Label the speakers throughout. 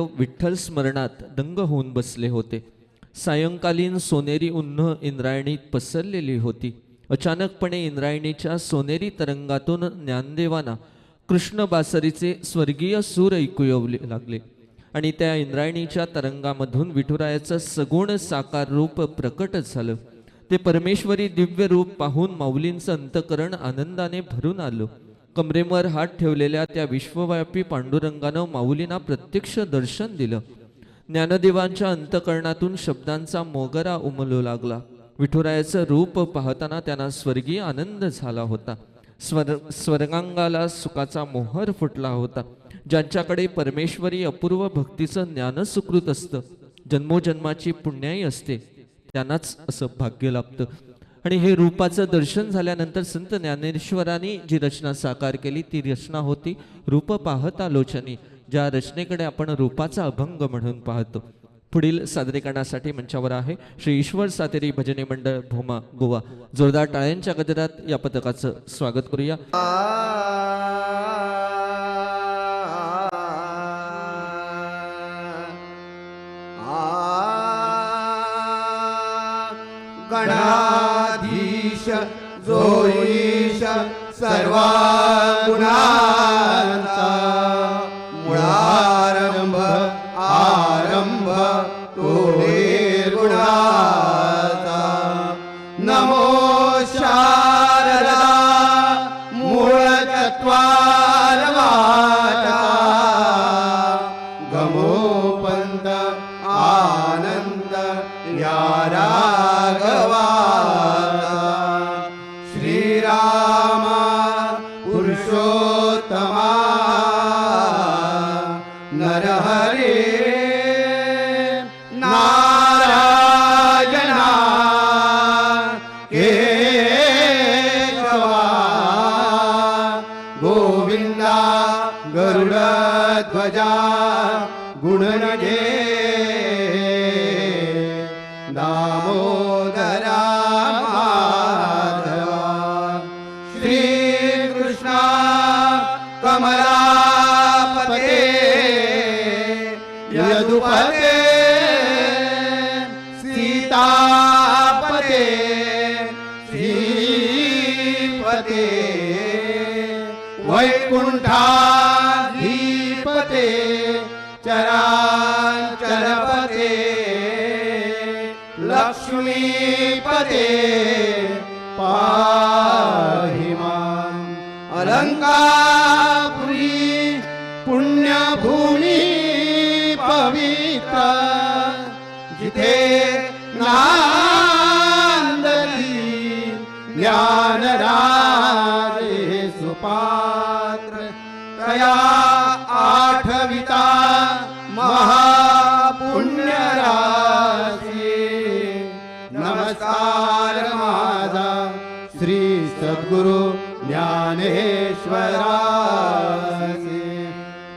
Speaker 1: ज्ञानदेव विठ्ठल स्मरणात दंग होऊन बसले होते. सायंकालीन सोनेरी उन्ह इंद्रायणीत पसरलेली होती. अचानकपणे इंद्रायणीच्या सोनेरी तरंगातून ज्ञानदेवांना कृष्ण बासरीचे स्वर्गीय सूर ऐकू येऊ लागले आणि त्या इंद्रायणीच्या तरंगामधून विठुरायाचं सगुण साकार रूप प्रकट झालं. ते परमेश्वरी दिव्य रूप पाहून माऊलींचं अंतकरण आनंदाने भरून आलं. कमरेवर हात ठेवलेल्या त्या विश्वव्यापी पांडुरंगानं माऊलींना प्रत्यक्ष दर्शन दिलं. ज्ञानदेवांच्या अंतकरणातून शब्दांचा मोगरा उमलू लागला. विठुरायाचं रूप पाहताना त्यांना स्वर्गीय आनंद झाला होता. स्वर्गांगाला सुखाचा मोहर फुटला होता. ज्यांच्याकडे परमेश्वरी अपूर्व भक्तीचं ज्ञान सुकृत असतं, जन्मोजन्माची पुण्याई असते, त्यांनाच असं भाग्य लाभतं. आणि हे रूपाचं दर्शन झाल्यानंतर संत ज्ञानेश्वरांनी जी रचना साकार केली ती रचना होती रूप पाहता लोचनी, ज्या रचनेकडे आपण रूपाचा अभंग म्हणून पाहतो. पुढील सादरीकरणासाठी मंचावर आहे श्री ईश्वर सातेरी भजनी मंडळ भोमा गोवा. जोरदार टाळ्यांच्या गजरात या पथकाचं स्वागत करूया.
Speaker 2: गणाधीश जो ईश सर्वा गुणांचा, मुळारंभ आरंभ तो निर्गुणाचा. नमो शारदा मूळ तत्वार वाटा, गमोपंत आनंद या राघवा. श्रीरामा पुरुषोत्तमा नरहरे नारायणा केशवा. गोविंदा गरुडध्वजा गुणनिधे दामोदरा माधवा. श्रीकृष्णा कमलापते यदुपते सीतापते श्रीपते वैकुंठाधिपते चराचरपते लक्ष्मीपते पाहि मां. अलंकापुरी पुण्यभूमी पवित्र, जिथे नांदती ज्ञानराजे सुपात्र. तया आठविता महापुण्यराशी. नमस्कार माझा श्री सद्गुरु ज्ञानेश्वरासी.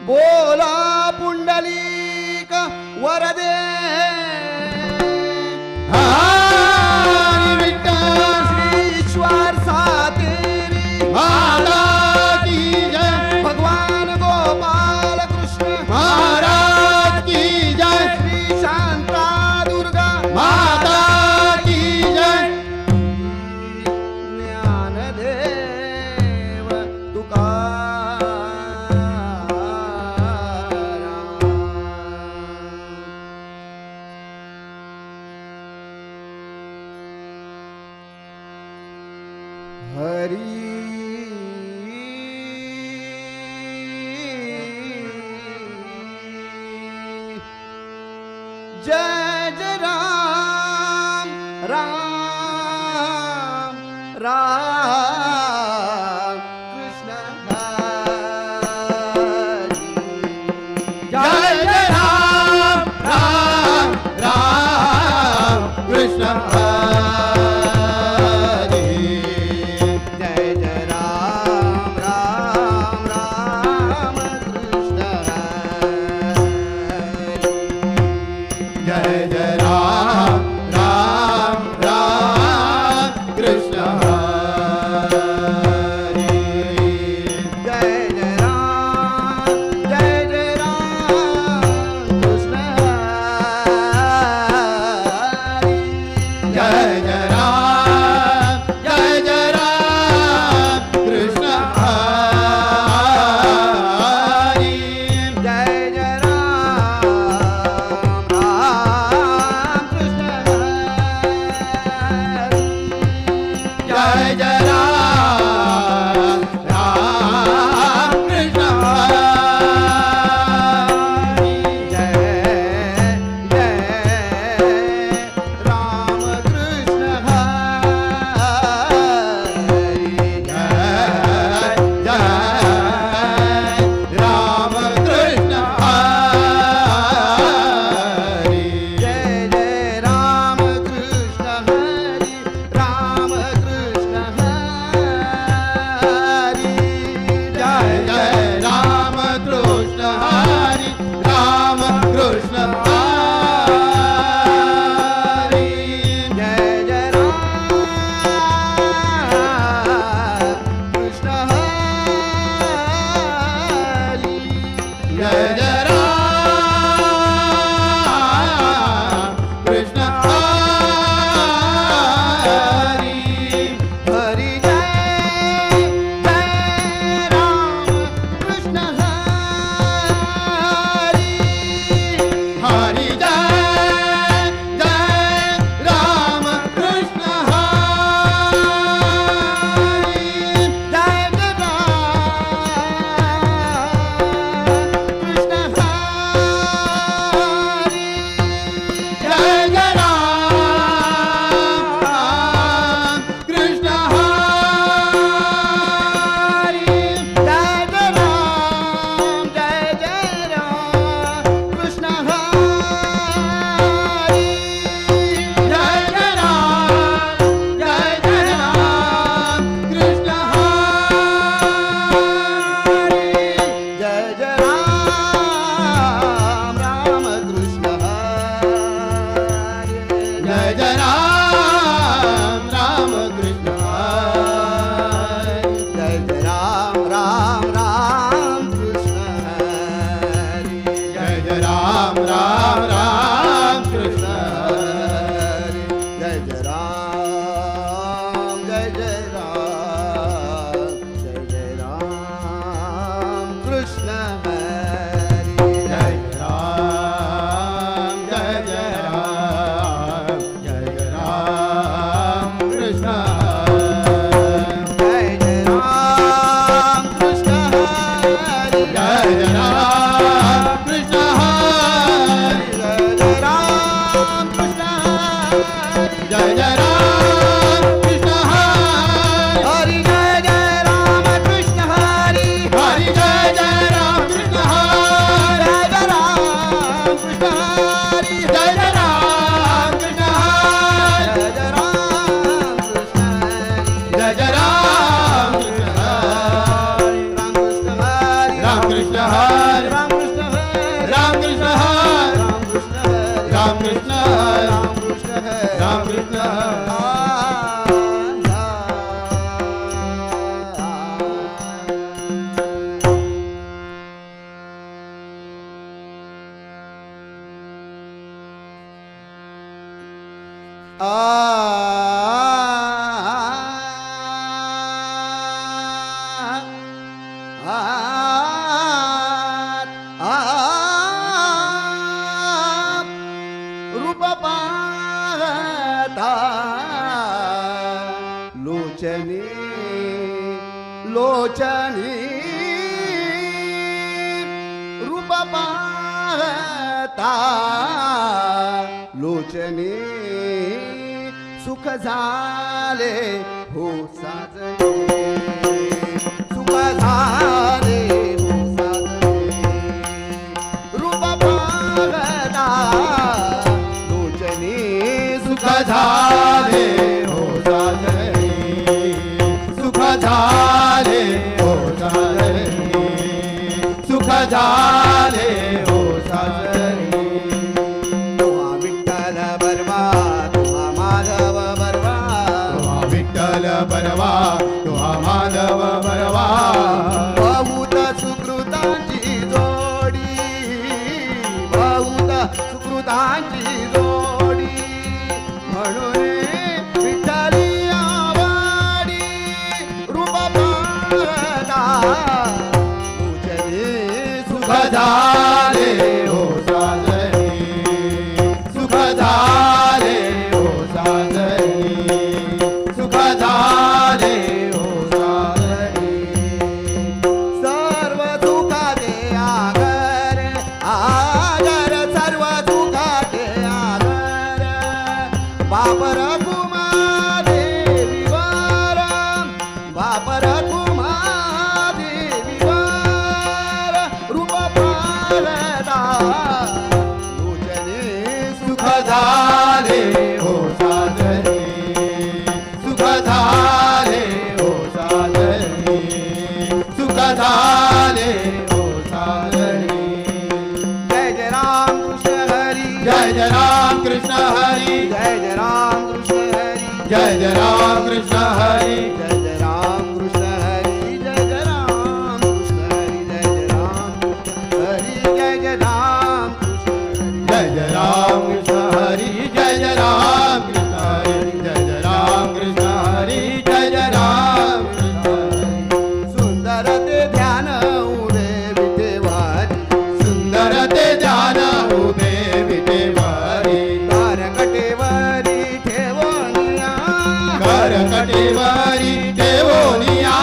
Speaker 2: बोला पुंडलिक वरदे हरी विठ्ठल. श्री ईश्वर सातेरी महाराज की जय. भगवान गोपाल कृष्ण महाराज की जय. श्री शांता दुर्गा माता की जय. ज्ञानदेव तुकाराम. हरी जय जय राम राम राम कृष्ण हरी. जय जय राम राम राम कृष्ण हरी. जय जय राम राम राम कृष्ण हरी. जय जय राम राम राम कृष्ण हरी. जय जय राम कृष्ण हरी. राम राम राम कृष्ण हरी जय जय राम जय जय राम जय जय राम कृष्ण हरी जय राम जय जय राम जय जय राम कृष्ण जय जय राम कृष्ण हरी जय जय राम कृष्ण हरी जय जय राम कृष्ण हरी जय जय राम कृष्ण हरी जय जय राम कृष्ण हरी हरि जय जय राम कृष्ण हरी जय जय राम कृष्ण हरी जय जय राम कृष्ण हरी जय जय राम कृष्ण हरी राम कृष्ण हरी राम कृष्ण हरी राम कृष्ण हरी राम कृष्ण हरी राम कृष्ण हरी राम कृष्ण रूप पाहता लोचनी लोचनी रूप पाहता लोचनी सुख झाले हो साजणे सुख झाले हो साजणे रूप पाहता लोचनी सुख झाले हो साजणे सुख झाले हो साजणे सुख झाले हो साजणे तुहा विठ्ठल बरवा तुहा माधव बरवा तुहा विठ्ठल बरवा तुहा माधव बरवा बहुत सुकृतांची जोडी बहुत सुकृतांची जोडी म्हणून विठ्ठली आवाडी रूप पाहता तुझे सुख झाले हो साजणी सुख झाले हो साजणी सुख झाले हो साजणी सर्व सुखाचे आगर आगर सर्व सुखाचे आगर बापर कुमा देवीवर बापर कुमा देवीवर रूप पाहता लोचने सुख झाले हो साजणी सुख झाले हो साजणी सुख झाले हो साजणी जय जय राम कृष्ण हरी जय जय राम कृष्ण हरी जय जय राम कृष्ण हरी जय जय राम कृष्ण हरी जय जय राम कृष्ण हरी जय जय राम कृष्ण हरी जय जय राम कृष्ण हरी जय जय राम कृष्ण हरी जय जय राम कृष्ण हरी जय जय राम कृष्ण हरी जय जय राम कृष्ण हरी सुंदर ते ध्यान उभे विठेवारी सुंदर ते ध्यान उभे विठेवारी करकटेवारी ठेवोनिया करकटेवारी ठेवोनिया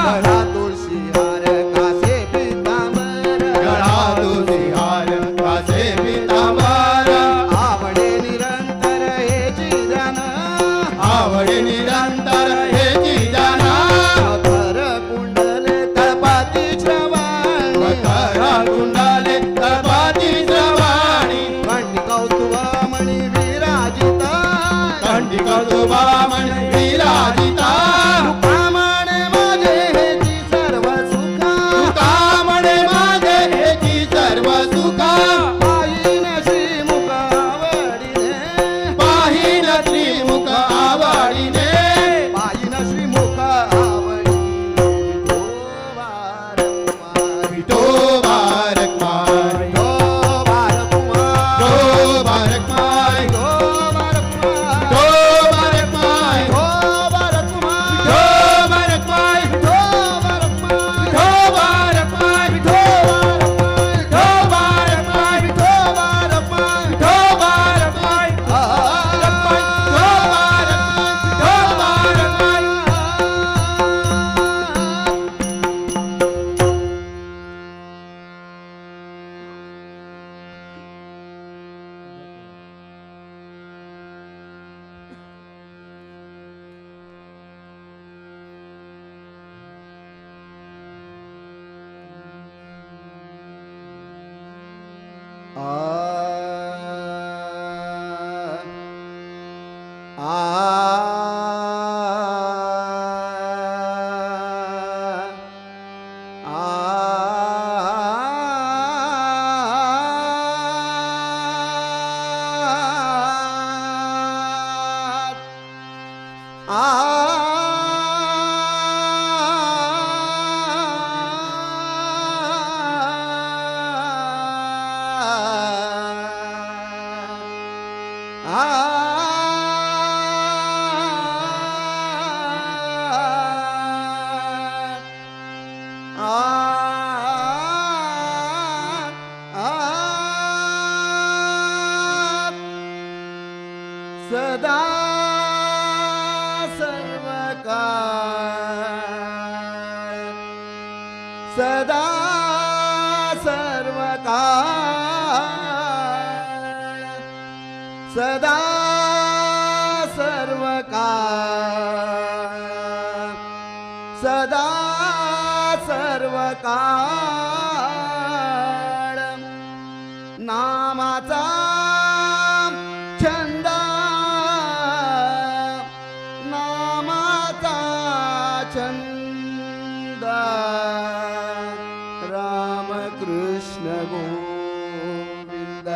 Speaker 2: गळा तुळशी हार कासे पितांबर गळा तुळशी हार कासे पितांबर आवडे निरंतर हे चिदान आवडे निरंतर हे चिदान मकर कुंडले तळपाती श्रवणी मकर कुंडले तळपाती श्रवणी कंठी कौतुभमणी विराजिता कंठी कौतुभमणी विराजिता तुकामणे माझे हेची सर्व सुखा तुकामणे माझे हेची सर्व सुखा पाहिन श्रीमुख आवडीने पाहिन श्रीमुख आवडीने पाहिन श्रीमुख आवडीने विठोबा रखमार विठोबा रखमार विठोबा रखमार सदा सर्वकाळ सदा सर्वकाळ सदा सर्वकाळ सदा सर्वकाळ नामाचा छंद नामाचा छंद रामकृष्ण गोविंद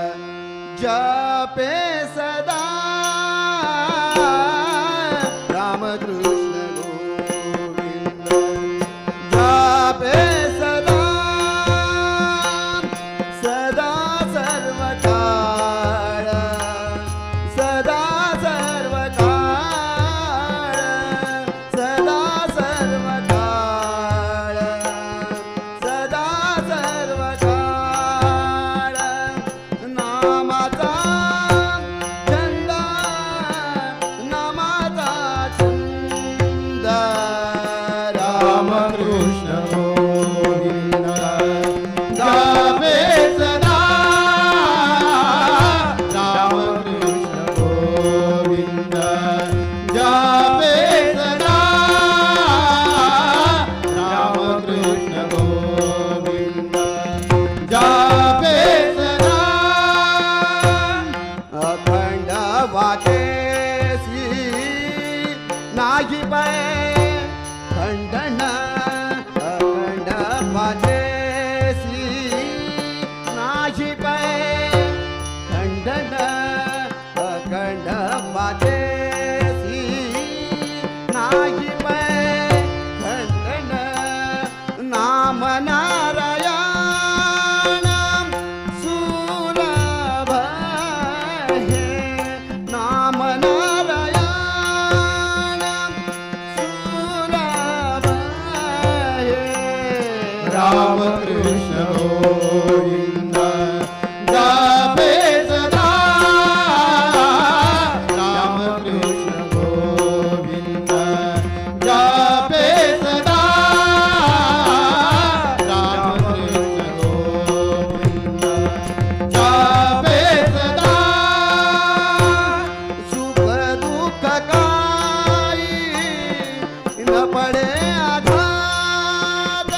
Speaker 2: जपे सदा रामकृष्ण गोविंद जपे सदा सदा सर्वकाळ सदा सर्वकाळ सदा सर्वकाळ सदा सर्वकाळ नामाचा छंद नामाचा छंद रामकृष्ण गोविंद जपे सदा रामकृष्ण गोविंद जपे सदा रामकृष्ण गोविंद जपे सदा अखंड वाचेसी नाही पै खंडन अखंड वाचेसी नाही पै खंडन अखंड वाचेसी नाही पै खंडन नाम नारायण सुलभ हे नाम नारायण सुलभ हे रामकृष्ण गोविंद जपे सदा रामकृष्ण गोविंद जपे सदा रामकृष्ण गोविंद जपे सदा सुख दुःख काही न पडे आघात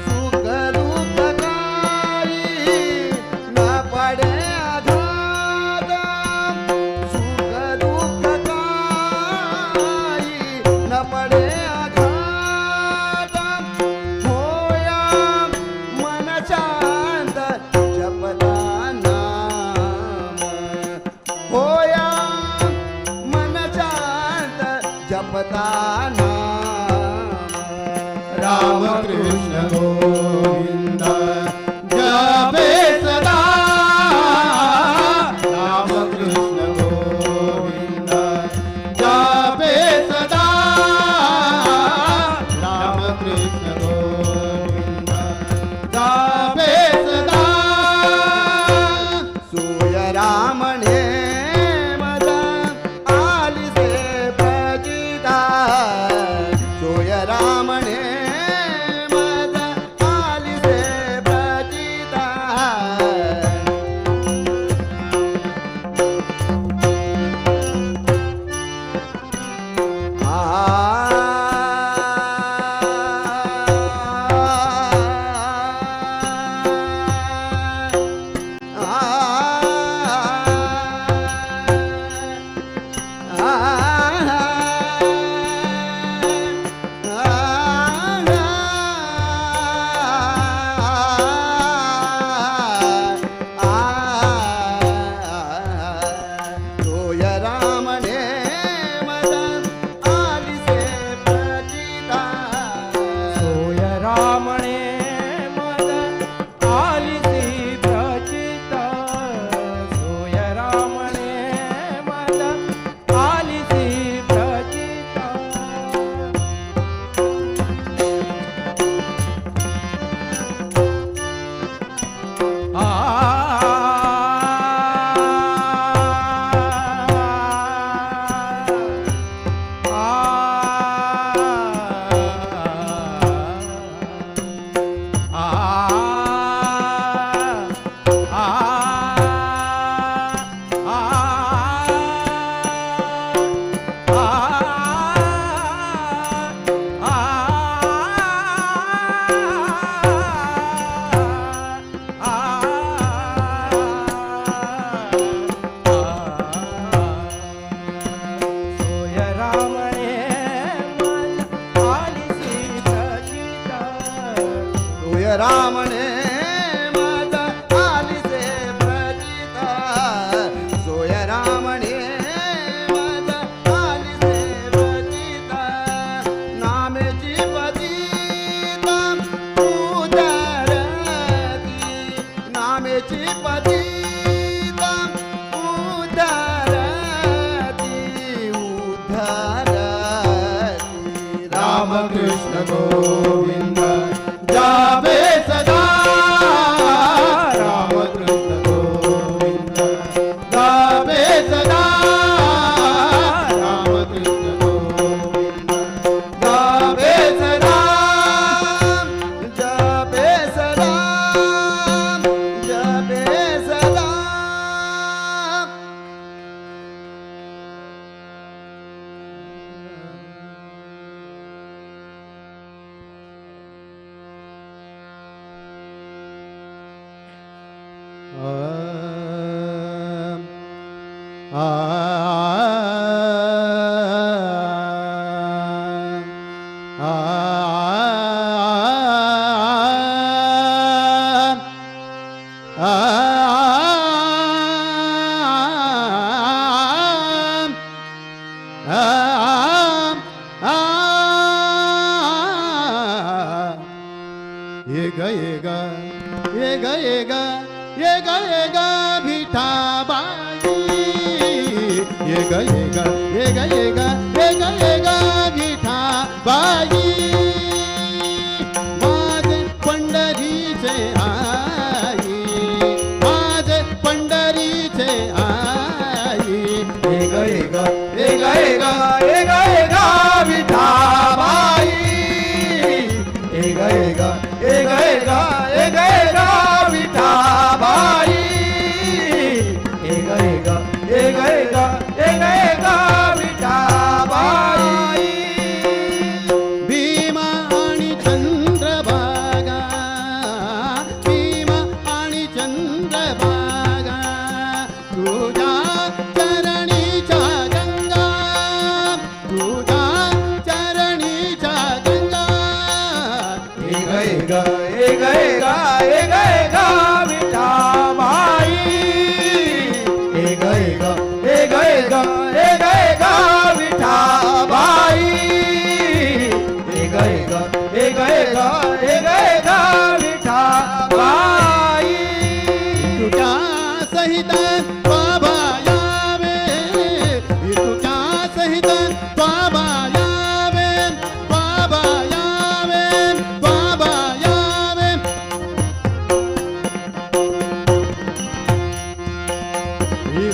Speaker 2: सुख दुःख काही न पडे आघात सुख दुःख काही न पडे आघात होया मन शांत जपता नाम होया मन शांत जपता नाम रामकृष्ण गोविंद जपे सदा रामकृष्ण रामणे मज आलिसे प्रचिता सोय रामणे मज आलिसे प्रचिता नामेची पतिता उदरती नामेची पतिता उदरती उद्धरती रामकृष्ण गोविंद जावे सदा रामकृष्ण गोविंद जावे सदा रामकृष्ण गोविंद जावे सदा जावे सदा जावे सदा विठाबाई ये ग विठाबाई माझे पंढरीचे आई माझे पंढरीचे आई ये ग विठाबाई ये ग विठाबाई विठाबाई भीमा आणि चंद्रभागा भीमा आणि चंद्रभागा तुझ्या चरणीच्या गंगा तुझ्या चरणीच्या गंगा विठाबाई विठाबाई विठाबाई तुझ्या सहित बाबा यावे तुझ्या सहित बाबा यावे बाबा यावे बाबा यावे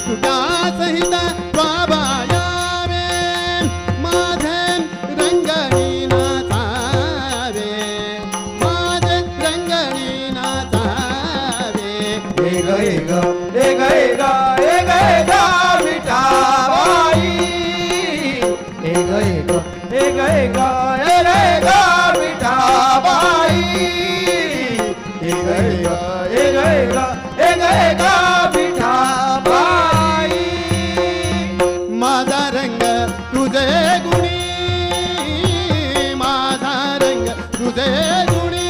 Speaker 2: तुझ्या सहित बाबा यावे माझे रंगणी नाचावे माझे रंगणी नाचावे विठाबाई विठाबाई माझा रंग तुझे गुणी माझा रंग तुझे गुणी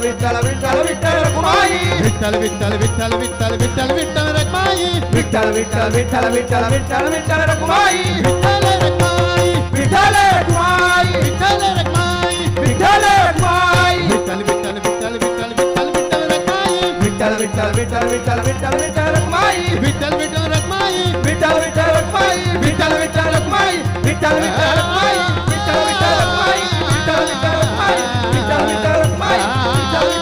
Speaker 2: विठ्ठल विठ्ठल विठ्ठल रखुमाई
Speaker 3: विठ्ठल विठ्ठल विठ्ठल विठ्ठल विठ्ठल विठ्ठल रखमाई
Speaker 2: विठ्ठल विठ्ठल विठ्ठल विठ्ठल विठ्ठल विठ्ठल रखुमाई
Speaker 3: विठ्ठल रखमाई
Speaker 2: विठ्ठल रखुमाई
Speaker 3: विठ्ठल रखमाई
Speaker 2: विठ्ठल रखुमाई
Speaker 3: विठ्ठल विठ्ठल विठ्ठल विठ्ठल विठ्ठल विठ्ठल रखमाई
Speaker 2: विठ्ठल विठ्ठल विठ्ठल विठ्ठल विठ्ठल विठ्ठल रखुमाई
Speaker 3: विठ्ठल विठ्ठल रखमाई
Speaker 2: विठ्ठल विठ्ठल रखुमाई विठ्ठल विठ्ठल रखुमाई विठ्ठल विठ्ठल रखुमाई विठ्ठल विठ्ठल रखुमाई विठ्ठल विठ्ठल रखुमाई विठ्ठल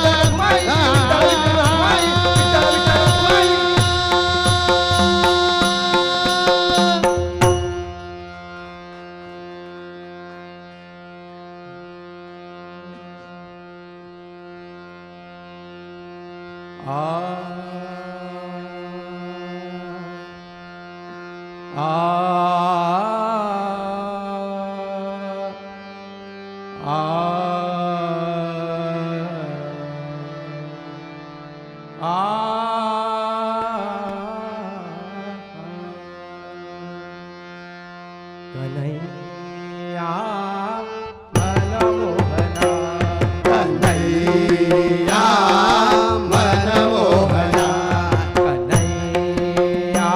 Speaker 2: विठ्ठल रखुमाई विठ्ठल विठ्ठल रखुमाई विठ्ठल विठ्ठल रखुमाई विठ्ठल विठ्ठल रखुमाई कन्हैया मनमोहना
Speaker 3: कन्हैया मनमोहना
Speaker 2: कन्हैया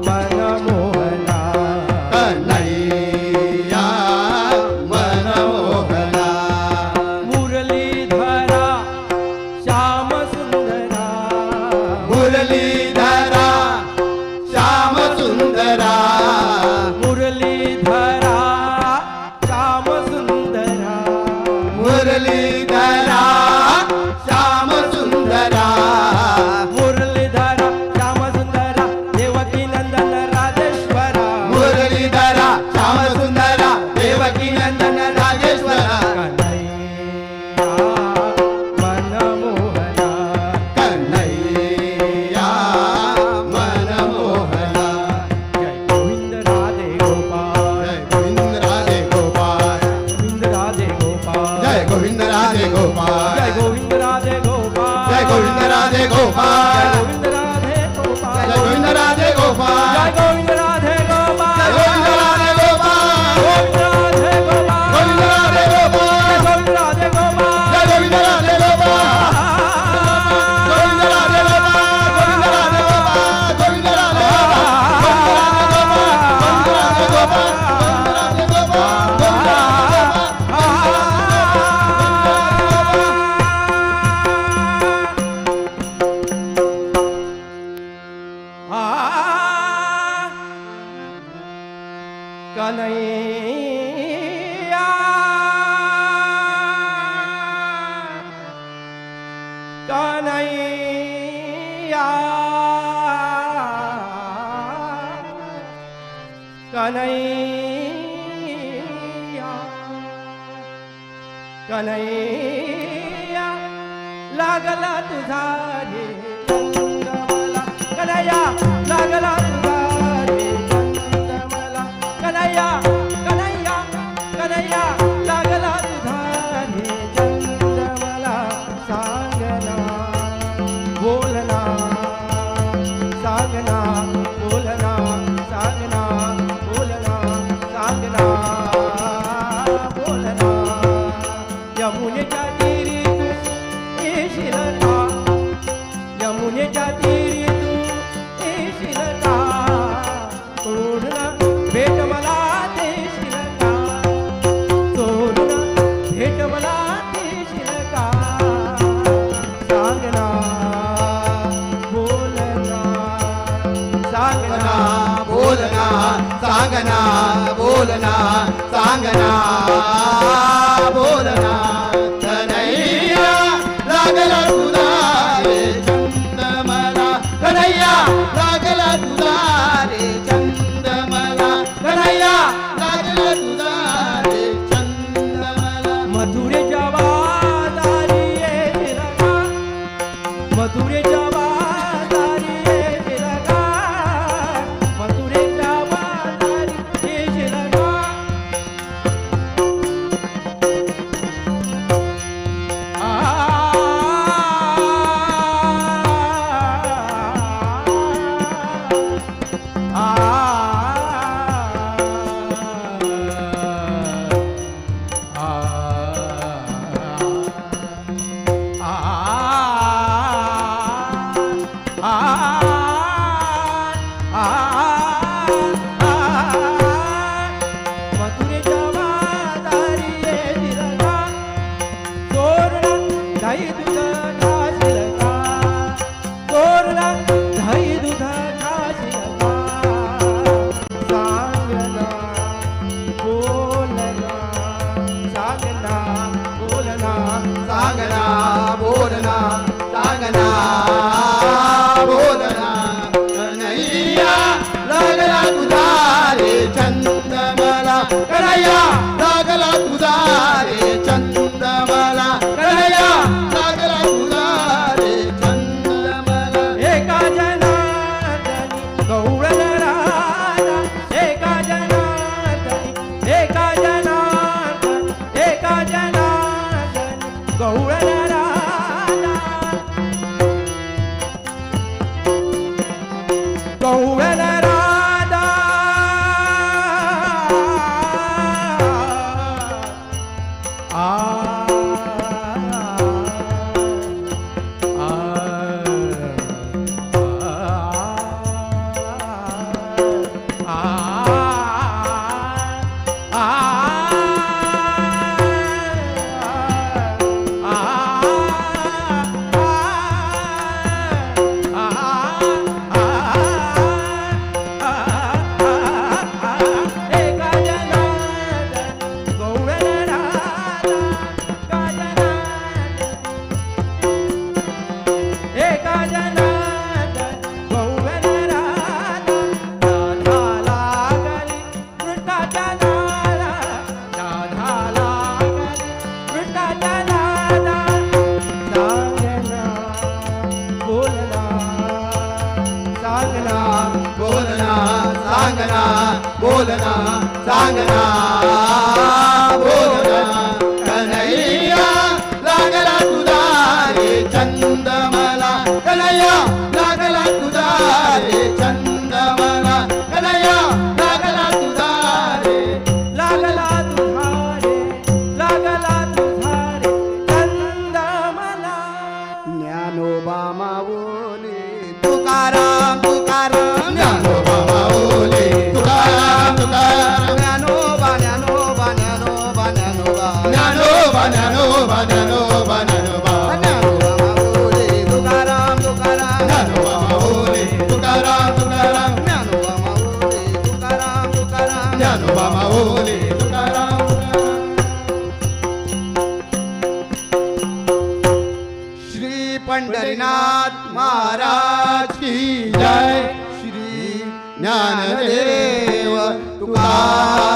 Speaker 2: मनमोहना
Speaker 3: कन्हैया मनमोहना
Speaker 2: मुरलीधरा श्याम सुंदरा
Speaker 3: मुरलीधरा श्याम सुंदरा
Speaker 2: मुरलीधरा श्याम सुंदरा
Speaker 3: मुरलीधरा श्याम सुंदरा
Speaker 2: मुरलीधरा श्याम सुंदरा देवकी नंदन राजेश्वरा
Speaker 3: मुरलीधरा श्याम सुंदरा देवकी नंदन राजेश्वरा
Speaker 2: कन्हैया मनमोहना
Speaker 3: कन्हैया मनमोहना
Speaker 2: जय गोविंद राधे गोपाल
Speaker 3: जय गोविंद राधे गोपाल
Speaker 2: गोविंद राधे गोपाल
Speaker 3: जय गोविंद राधे गोपाल
Speaker 2: जय गोविंद राधे गोपाल
Speaker 3: जय गोविंद राधे गोपाल
Speaker 2: जय गोविंद राधे गोपाल
Speaker 3: जय गोविंद राधे गोपाल
Speaker 2: जय गोविंद राधे गोपाल
Speaker 3: जय गोविंद राधे गोपाल
Speaker 2: गोविंद राधे गोपाल
Speaker 3: गोविंद राधे गोपाल
Speaker 2: जय गोविंद राधे गोपाल
Speaker 3: जय गोविंद राधे गोपाल गोविंद राधे गोपाल गोविंद राधे गोपाल गोविंद राधे गोपाल गोविंद राधे गोपाल
Speaker 2: कन्हैया कन्हैया कन्हैया कन्हैया लागला तुझा रे छंद मला कन्हैया लागला तुझा रे छंद मला कन्हैया कन्हैया कन्हैया लागला तुझा रे छंद मला सांगना बोलना सांगना बोलना सांगना बोलना सांगना बोलना यमुनेच्या तीरी तू येशील का यमुनेच्या तीरी तू येशील का सोडून भेट मला देशील का सोडून भेट मला देशील का सांगना बोलना सांगना
Speaker 3: बोलना सांगना बोलना सांगना बोलना कन्हैया लागला तुझा रे छंद मला कन्हैया लागला तुझा रे छंद मला कन्हैया लागला तुझा रे छंद मला
Speaker 2: मथुरेच्या बाजारी येशील का मथुरेच्या बाजारी येशील का मथुरेच्या बाजारी येशील का आ
Speaker 4: मथुरेच्या वादारी दिलका चोरला दही दूध खाशिलका चोरला दही दूध खाशिलका सांगना बोलना सांगना बोलना
Speaker 2: सांगना बोलना सांगना बोलना कन्हैया लागला तुझा रे छंद मला कन्हैया लागला तुझा रे छंद मला कन्हैया लागला तुझा रे छंद मला
Speaker 4: एका जनार्दनी गौरन राजा एका जनार्दनी एका जनार्दनी एका जनार्दनी गौरन राजा गौरन राजा
Speaker 2: बोलना सांगना बोलना सांगना बोलना कन्हैया लागला तुझा रे छंद मला कन्हैया लागला तुझा रे छंद मला कन्हैया लागला तुझा रे
Speaker 4: लागला तुझारे लागला तुझारे चंद मला
Speaker 2: ज्ञानोबा माऊली तुकाराम तुकाराम ज्ञानोबा माऊली तुकाराम तुकाराम ज्ञानोबा ज्ञानोबा ज्ञानोबा ज्ञानोबा ज्ञानोबा ज्ञानोबा ज्ञानोबा ज्ञानोबा माऊली तुकाराम तुकाराम ज्ञानोबा माऊली तुकाराम तुकाराम ज्ञानोबा माऊली तुकाराम तुकाराम ज्ञानोबा माऊली तुकाराम श्री पंढरीनाथ महाराज की जय श्री ज्ञानदेव तुकाराम